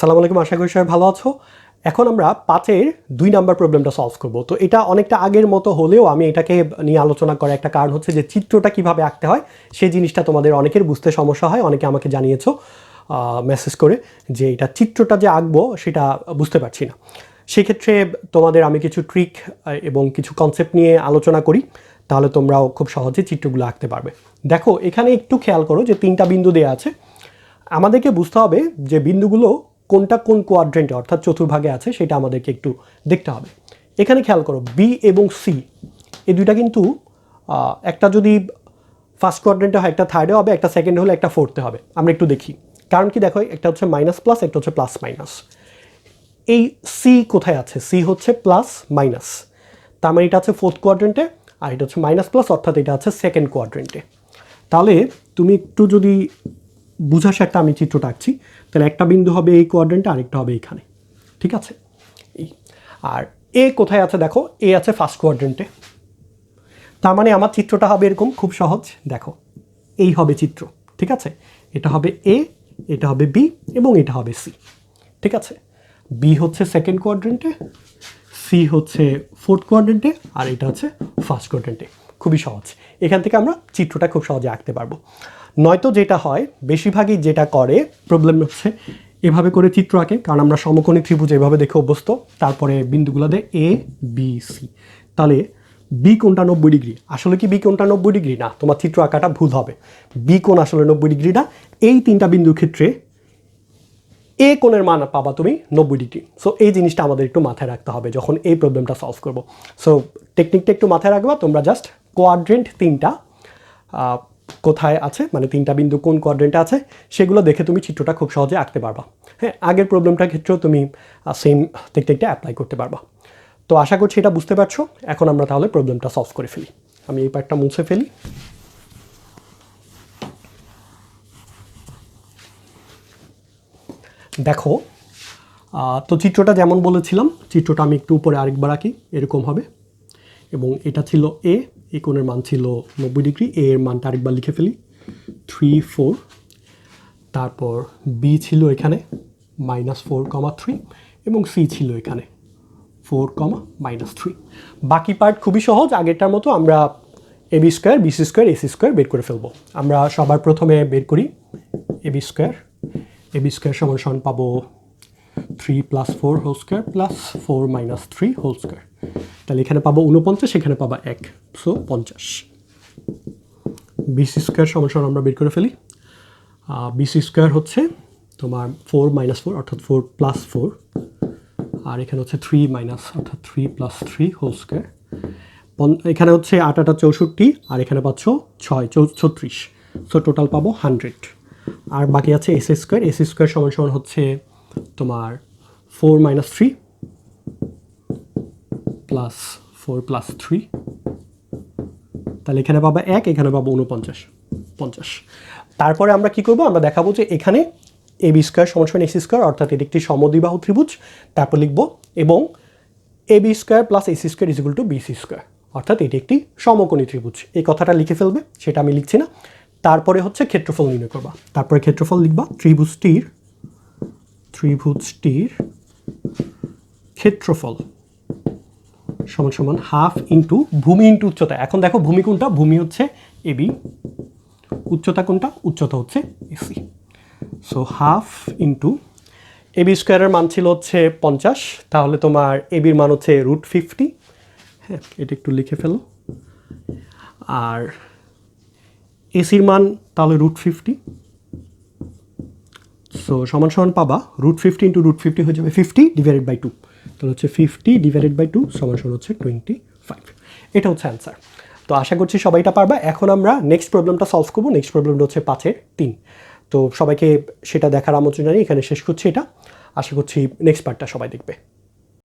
আসসালামু আলাইকুম, আশা করি সবাই ভালো আছো। এখন আমরা 5-এর 2 নাম্বার প্রবলেমটা সলভ করব। তো এটা অনেকটা আগের মতো হলেও আমি এটাকে নিয়ে আলোচনা করার একটা কারণ হচ্ছে যে চিত্রটা কিভাবে আঁকতে হয় সেই জিনিসটা তোমাদের অনেকের বুঝতে সমস্যা হয়। অনেকে আমাকে জানিয়েছো মেসেজ করে যে এটা চিত্রটা যে আঁকবো সেটা বুঝতে পারছি না। সেক্ষেত্রে তোমাদের আমি কিছু ট্রিক এবং কিছু কনসেপ্ট নিয়ে আলোচনা করি, তাহলে তোমরাও খুব সহজে চিত্রগুলো আঁকতে পারবে। দেখো এখানে একটু খেয়াল করো যে 3টা বিন্দু দেওয়া আছে। আমাদেরকে বুঝতে হবে যে বিন্দুগুলো কোনটা কোন কোয়াড্রেন্টে অর্থাৎ চতুর্ভাগে আছে সেটা আমাদেরকে একটু দেখতে হবে। এখানে খেয়াল করো বি এবং সি এই দুইটা কিন্তু একটা যদি ফার্স্ট কোয়াড্রেন্টে হয় একটা থার্ডে হবে, একটা সেকেন্ডে হলে একটা ফোর্থে হবে। আমরা একটু দেখি কারণ কি, দেখো একটা হচ্ছে মাইনাস প্লাস, একটা হচ্ছে প্লাস মাইনাস। এই সি কোথায় আছে? সি হচ্ছে প্লাস মাইনাস, তার মানে এটা আছে ফোর্থ কোয়াড্রেন্টে, আর এটা হচ্ছে মাইনাস প্লাস অর্থাৎ এটা আছে সেকেন্ড কোয়াড্রেন্টে। তাহলে তুমি একটু যদি বুঝার সাথে আমি চিত্রটা আঁকছি, তাহলে একটা বিন্দু হবে এই কোয়াড্রেন্টে, আরেকটা হবে এইখানে, ঠিক আছে? এই আর এ কোথায় আছে? দেখো এ আছে ফার্স্ট কোয়াড্রেন্টে, তার মানে আমার চিত্রটা হবে এরকম, খুব সহজ। দেখো এই হবে চিত্র, ঠিক আছে? এটা হবে এ, এটা হবে বি এবং এটা হবে সি, ঠিক আছে? বি হচ্ছে সেকেন্ড কোয়াড্রেন্টে, সি হচ্ছে ফোর্থ কোয়াড্রেন্টে, আর এটা হচ্ছে ফার্স্ট কোয়াড্রেন্টে। খুবই সহজ, এখান থেকে আমরা চিত্রটা খুব সহজে আঁকতে পারবো। নয়তো যেটা হয়, বেশিরভাগই যেটা করে প্রবলেম হচ্ছে এভাবে করে চিত্র আঁকে, কারণ আমরা সমকোণী ত্রিভুজ এভাবে দেখে অভ্যস্ত। তারপরে বিন্দুগুলো দেয় এ বি সি। তাহলে বি কোণটা 90 ডিগ্রি, আসলে কি বি কোণটা 90 ডিগ্রি? না, তোমার চিত্র আঁকাটা ভুল হবে। বি কোণ আসলে 90 ডিগ্রি না। এই 3টা বিন্দুর ক্ষেত্রে এ কোণের মান পাবা তুমি 90 ডিগ্রি। সো এই জিনিসটা আমাদের একটু মাথায় রাখতে হবে যখন এই প্রবলেমটা সলভ করব। সো টেকনিকটা একটু মাথায় রাখবা তোমরা। জাস্ট কোয়াড্রেন্ট 3টা কোথায় আছে, মানে 3টা বিন্দু কোন কোয়াড্রেন্টে আছে সেগুলো দেখে তুমি চিত্রটা খুব সহজে আঁকতে পারবা। হ্যাঁ, আগের প্রবলেমটার ক্ষেত্রেও তুমি সেম টেকনিকটা অ্যাপ্লাই করতে পারবা। তো আশা করছি এটা বুঝতে পারছো। এখন আমরা তাহলে প্রবলেমটা সলভ করে ফেলি। আমি এই পার্টটা মুছে ফেলি। দেখো তো চিত্রটা যেমন বলেছিলাম, চিত্রটা আমি একটু উপরে আরেকবার আঁকি, এরকম হবে। এবং এটা ছিল এ, এই কোণের মান ছিল 90 ডিগ্রি। এ এর মানটা আরেকবার লিখে ফেলি 3 4। তারপর বি ছিল এখানে -4,3 এবং সি ছিল এখানে 4,-3। বাকি পার্ট খুবই সহজ, আগেরটার মতো আমরা A B square, BC square, AC square বের করে ফেলবো। আমরা সবার প্রথমে বের করি A B square. A B square সমান পাবো 3 + 4 whole square plus 4 - 3 whole square. তাহলে এখানে পাবো 49, এখানে পাবো 1, সো 50। বিসি স্কোয়ার সমান আমরা বের করে ফেলি। বিসি স্কোয়ার হচ্ছে তোমার 4 - 4 অর্থাৎ 4 + 4, আর এখানে হচ্ছে 3 - অর্থাৎ 3 + 3 হোল স্কোয়ার। এখানে হচ্ছে 8 × 8 = 64, আর এখানে পাচ্ছ 6 = 36, সো টোটাল পাবো 100। আর বাকি আছে এসি স্কোয়ার। এসি স্কোয়ার সমান হচ্ছে তোমার 4 - 3 প্লাস 4 + 3, তাহলে এখানে পাবো 1, এখানে পাবো 49, 50। তারপরে আমরা কি করব? আমরা দেখাবো যে এখানে এ বি স্কোয়ার সমান এসি স্কোয়ার অর্থাৎ এটি একটি সমদ্বিবাহু ত্রিভুজ। তারপর লিখব এবং A B square plus AC square = BC square অর্থাৎ এটি একটি সমকোণী ত্রিভুজ। এই কথাটা লিখে ফেলবে, সেটা আমি লিখছি না। তারপরে হচ্ছে ক্ষেত্রফল নির্ণয় করবা। তারপরে ক্ষেত্রফল লিখবা ত্রিভুজটির ক্ষেত্রফল সমান হাফ ইন্টু ভূমি ইন্টু উচ্চতা। এখন দেখো ভূমি কোনটা? ভূমি হচ্ছে এবি, উচ্চতা কোনটা? উচ্চতা হচ্ছে AC. So half into AB স্কোয়ারের মান ছিল হচ্ছে 50, তাহলে তোমার এবির মান হচ্ছে √50। হ্যাঁ, এটা একটু লিখে ফেলো। আর এসির মান তাহলে √50, সো সমান পাবা √50 × √50 হয়ে যাবে 50/2। তাহলে হচ্ছে 50/2 সমান হচ্ছে 25। এটা হচ্ছে অ্যান্সার। তো আশা করছি সবাইটা পারবা। এখন আমরা নেক্সট প্রবলেমটা সলভ করবো। নেক্সট প্রবলেমটা হচ্ছে 5-এর 3। তো সবাইকে সেটা দেখার আমন্ত্রণ জানিয়ে এখানে শেষ করছি এটা। আশা করছি নেক্সট পার্টটা সবাই দেখবে।